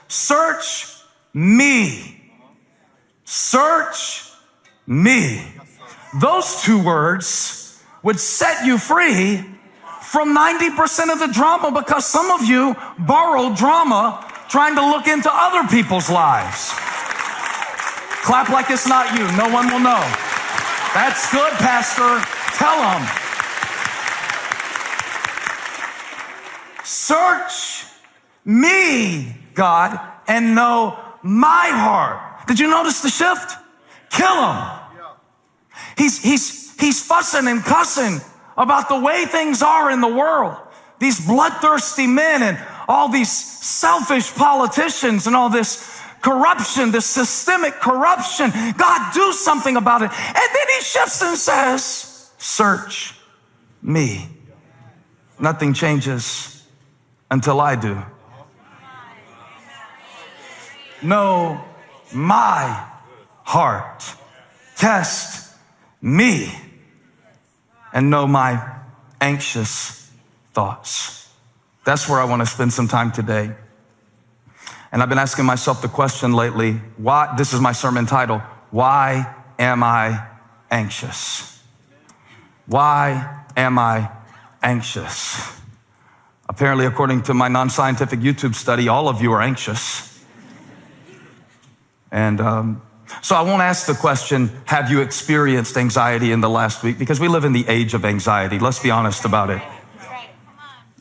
search me. Search me. Those two words would set you free from 90% of the drama, because some of you borrow drama trying to look into other people's lives. Clap like it's not you. No one will know. That's good, Pastor. Tell them. Search me, God, and know my heart. Did you notice the shift? Kill him. He's fussing and cussing about the way things are in the world. These bloodthirsty men and all these selfish politicians and all this corruption, this systemic corruption. God, do something about it. And then he shifts and says, search me. Nothing changes until I do. Know my heart. Test me and know my anxious thoughts. That's where I want to spend some time today. And I've been asking myself the question lately, why? This is my sermon title, why am I anxious? Why am I anxious? Apparently, according to my non-scientific YouTube study, all of you are anxious. And so I won't ask the question, have you experienced anxiety in the last week? Because we live in the age of anxiety. Let's be honest about it.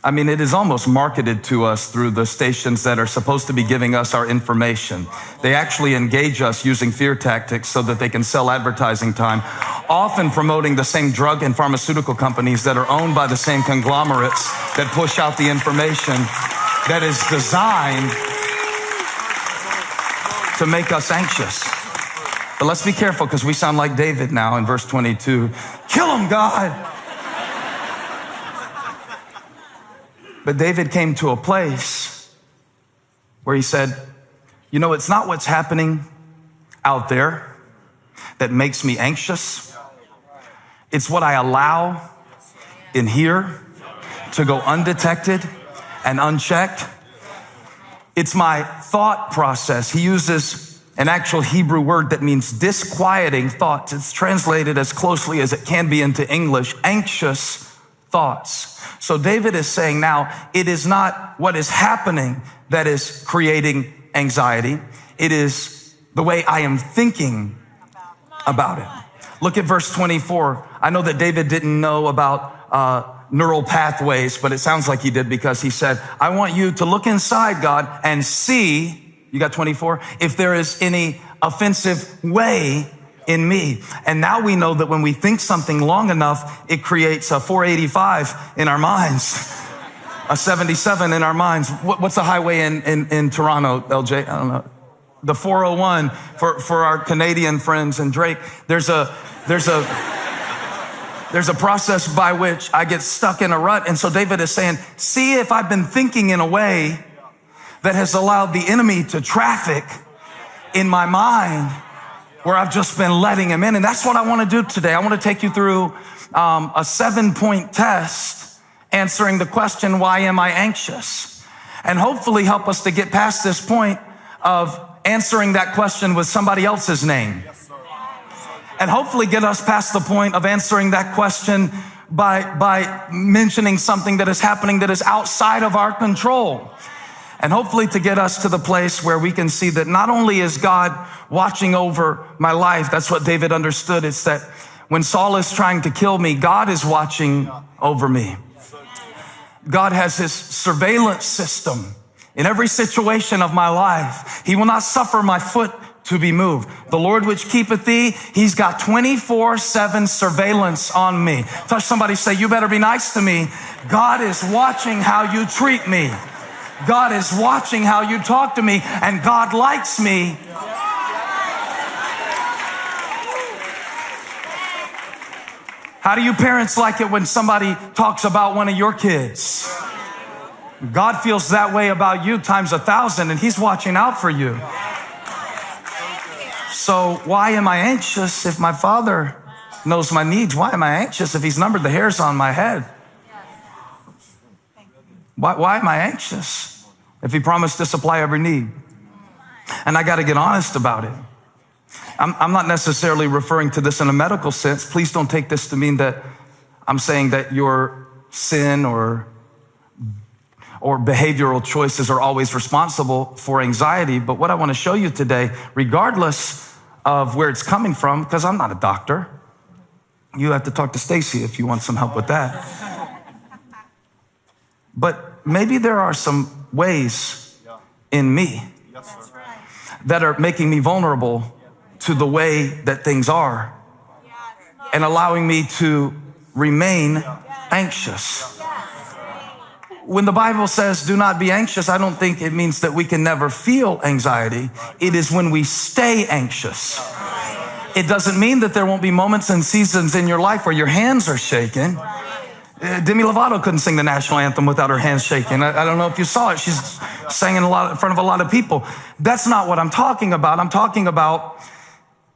I mean, it is almost marketed to us through the stations that are supposed to be giving us our information. They actually engage us using fear tactics so that they can sell advertising time, often promoting the same drug and pharmaceutical companies that are owned by the same conglomerates that push out the information that is designed to make us anxious. But let's be careful, because we sound like David now in verse 22. Kill him, God. But David came to a place where he said, you know, it's not what's happening out there that makes me anxious. It's what I allow in here to go undetected and unchecked. It's my thought process. He uses an actual Hebrew word that means disquieting thoughts. It's translated as closely as it can be into English, anxious thoughts. So David is saying now, it is not what is happening that is creating anxiety. It is the way I am thinking about it. Look at verse 24. I know that David didn't know about neural pathways, but it sounds like he did, because he said, I want you to look inside, God, and see, you got 24, if there is any offensive way in me. And now we know that when we think something long enough, it creates a 485 in our minds, a 77 in our minds. What's the highway in Toronto, LJ? I don't know. The 401 for our Canadian friends and Drake. There's a process by which I get stuck in a rut. And so David is saying, see if I've been thinking in a way that has allowed the enemy to traffic in my mind, where I've just been letting him in. And that's what I want to do today. I want to take you through a 7-point test answering the question, why am I anxious? And hopefully help us to get past this point of answering that question with somebody else's name. And hopefully get us past the point of answering that question by mentioning something that is happening that is outside of our control. And hopefully to get us to the place where we can see that not only is God watching over my life, that's what David understood. It's that when Saul is trying to kill me, God is watching over me. God has his surveillance system in every situation of my life. He will not suffer my foot to be moved. The Lord which keepeth thee, he's got 24/7 surveillance on me. Touch somebody, say, you better be nice to me. God is watching how you treat me. God is watching how you talk to me, and God likes me. How do you parents like it when somebody talks about one of your kids? God feels that way about you times 1,000, and he's watching out for you. So why am I anxious if my Father knows my needs? Why am I anxious if he's numbered the hairs on my head? Why am I anxious if he promised to supply every need? And I got to get honest about it. I'm not necessarily referring to this in a medical sense. Please don't take this to mean that I'm saying that your sin or behavioral choices are always responsible for anxiety. But what I want to show you today, regardless of where it's coming from, because I'm not a doctor, you have to talk to Stacy if you want some help with that. But maybe there are some ways in me that are making me vulnerable to the way that things are and allowing me to remain anxious. When the Bible says do not be anxious, I don't think it means that we can never feel anxiety. It is when we stay anxious. It doesn't mean that there won't be moments and seasons in your life where your hands are shaking. Demi Lovato couldn't sing the national anthem without her hands shaking. I don't know if you saw it. She's sang in front of a lot of people. That's not what I'm talking about. I'm talking about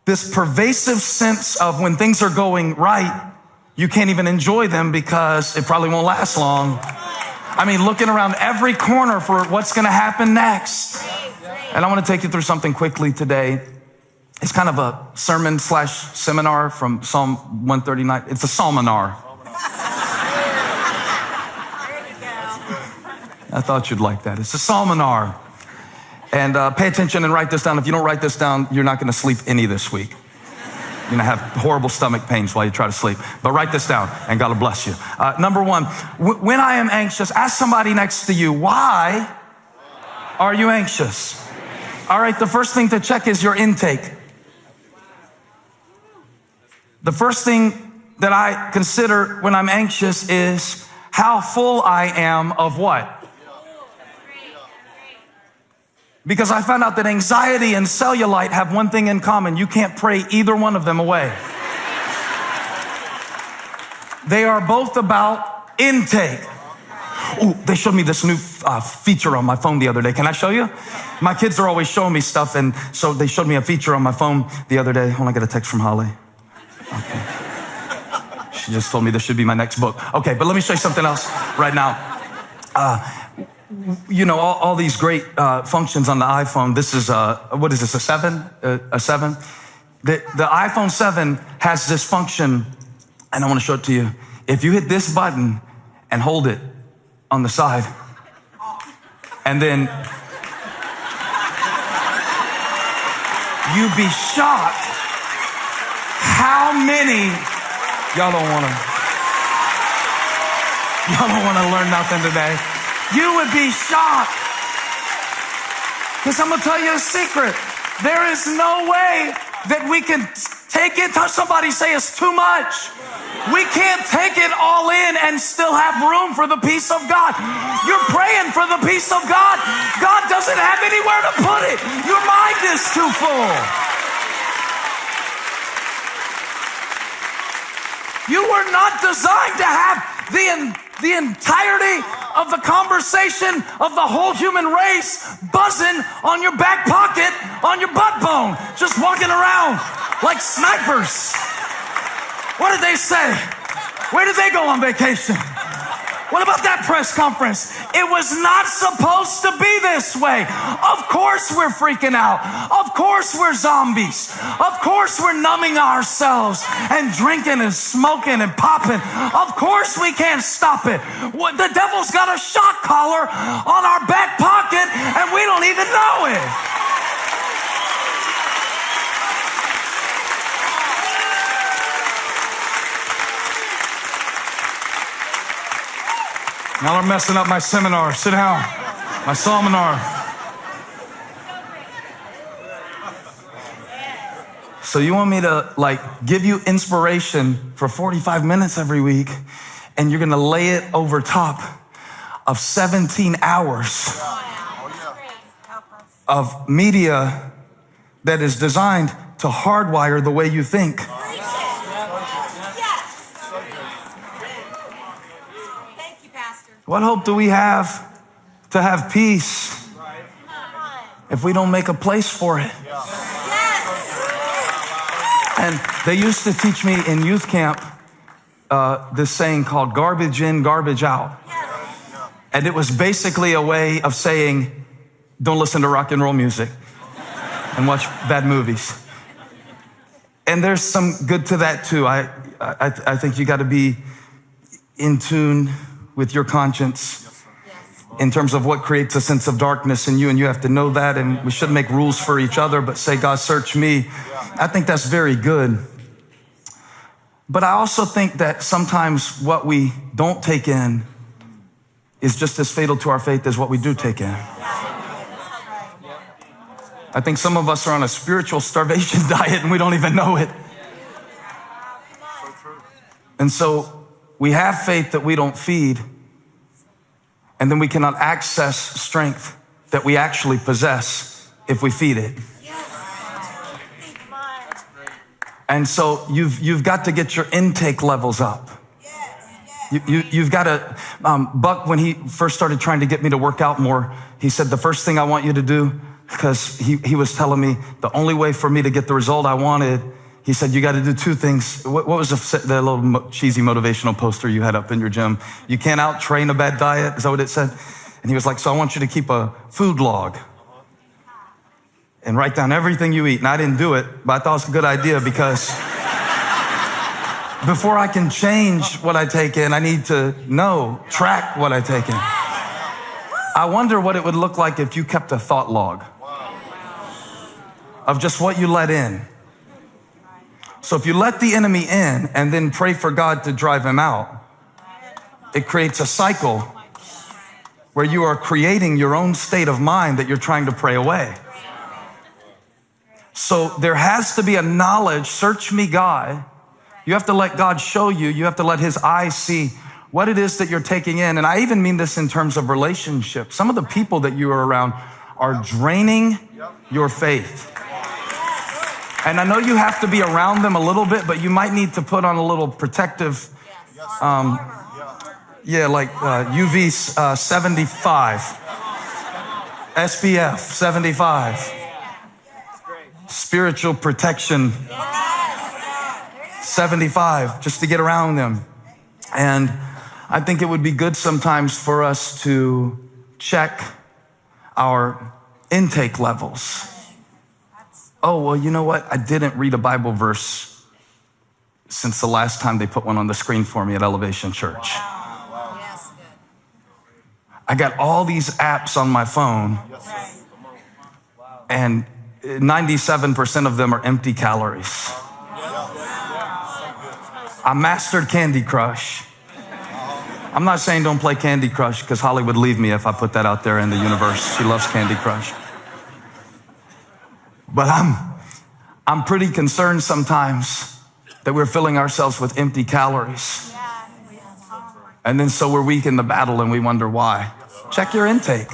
this pervasive sense of when things are going right, you can't even enjoy them because it probably won't last long. I mean, looking around every corner for what's going to happen next. And I want to take you through something quickly today. It's kind of a sermon/seminar from Psalm 139. It's a psalminar. I thought you'd like that. It's a psalminar. And pay attention and write this down. If you don't write this down, you're not going to sleep any this week. You're going to have horrible stomach pains while you try to sleep. But write this down, and God will bless you. Number one, when I am anxious, ask somebody next to you, why are you anxious? All right, the first thing to check is your intake. The first thing that I consider when I'm anxious is how full I am of what? Because I found out that anxiety and cellulite have one thing in common. You can't pray either one of them away. They are both about intake. Ooh, they showed me this new feature on my phone the other day. Can I show you? My kids are always showing me stuff, and so they showed me a feature on my phone the other day. Hold on, I got a text from Holly. Okay. She just told me this should be my next book. Okay, but let me show you something else right now. You know, all these great functions on the iPhone. This is, what is this, a 7? A 7? The iPhone 7 has this function, and I want to show it to you. If you hit this button and hold it on the side, and then you'd be shocked how many, y'all don't want to learn nothing today. You would be shocked. Because I'm going to tell you a secret. There is no way that we can take it. Somebody say it's too much. We can't take it all in and still have room for the peace of God. You're praying for the peace of God. God doesn't have anywhere to put it. Your mind is too full. You were not designed to have the entirety of the conversation of the whole human race buzzing on your back pocket, on your butt bone, just walking around like snipers. What did they say? Where did they go on vacation? What about that press conference? It was not supposed to be this way. Of course we're freaking out. Of course we're zombies. Of course we're numbing ourselves and drinking and smoking and popping. Of course we can't stop it. The devil's got a shock collar on our back pocket and we don't even know it. Y'all are messing up my seminar. Sit down. My seminar. So you want me to give you inspiration for 45 minutes every week, and you're going to lay it over top of 17 hours of media that is designed to hardwire the way you think. What hope do we have to have peace if we don't make a place for it? And they used to teach me in youth camp this saying called garbage in, garbage out. And it was basically a way of saying, don't listen to rock and roll music. and watch bad movies. And there's some good to that too. I think you got to be in tune with your conscience in terms of what creates a sense of darkness in you, and you have to know that, and we shouldn't make rules for each other, but say, God, search me. I think that's very good. But I also think that sometimes what we don't take in is just as fatal to our faith as what we do take in. I think some of us are on a spiritual starvation diet and we don't even know it. And so we have faith that we don't feed, and then we cannot access strength that we actually possess if we feed it. And so you've got to get your intake levels up. You've got to, Buck, when he first started trying to get me to work out more, he said, the first thing I want you to do, because he was telling me the only way for me to get the result I wanted, he said, you got to do two things. What was the little cheesy motivational poster you had up in your gym? You can't out-train a bad diet. Is that what it said? And he was like, so I want you to keep a food log and write down everything you eat. And I didn't do it, but I thought it was a good idea, because before I can change what I take in, I need to track what I take in. I wonder what it would look like if you kept a thought log of just what you let in. So if you let the enemy in and then pray for God to drive him out, it creates a cycle where you are creating your own state of mind that you're trying to pray away. So there has to be a knowledge, search me, God. You have to let God show you. You have to let his eyes see what it is that you're taking in. And I even mean this in terms of relationships. Some of the people that you are around are draining your faith. And I know you have to be around them a little bit, but you might need to put on a little protective, UV 75, SPF 75. Spiritual protection 75, just to get around them. And I think it would be good sometimes for us to check our intake levels. Oh, well, you know what? I didn't read a Bible verse since the last time they put one on the screen for me at Elevation Church. I got all these apps on my phone, and 97% of them are empty calories. I mastered Candy Crush. I'm not saying don't play Candy Crush, because Holly would leave me if I put that out there in the universe. She loves Candy Crush. But I'm pretty concerned sometimes that we're filling ourselves with empty calories. And then so we're weak in the battle and we wonder why. Check your intake.